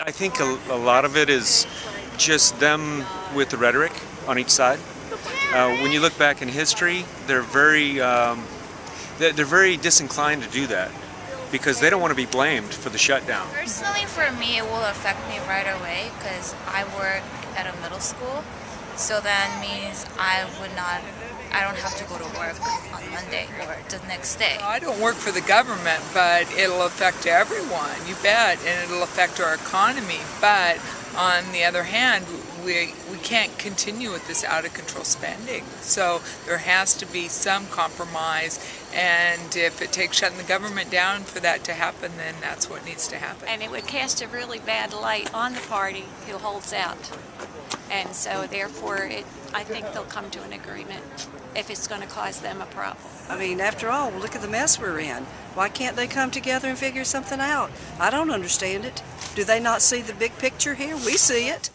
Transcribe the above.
I think a lot of it is just them with the rhetoric on each side. When you look back in history, they're very disinclined to do that because they don't want to be blamed for the shutdown. Personally, for me, it will affect me right away because I work at a middle school. So that means I don't have to go to work on Monday or the next day. I don't work for the government, but it'll affect everyone, you bet, and it'll affect our economy. But on the other hand, we can't continue with this out of control spending. So there has to be some compromise, and if it takes shutting the government down for that to happen, then that's what needs to happen. And it would cast a really bad light on the party who holds out. And so therefore, I think they'll come to an agreement if it's going to cause them a problem. I mean, after all, look at the mess we're in. Why can't they come together and figure something out? I don't understand it. Do they not see the big picture here? We see it.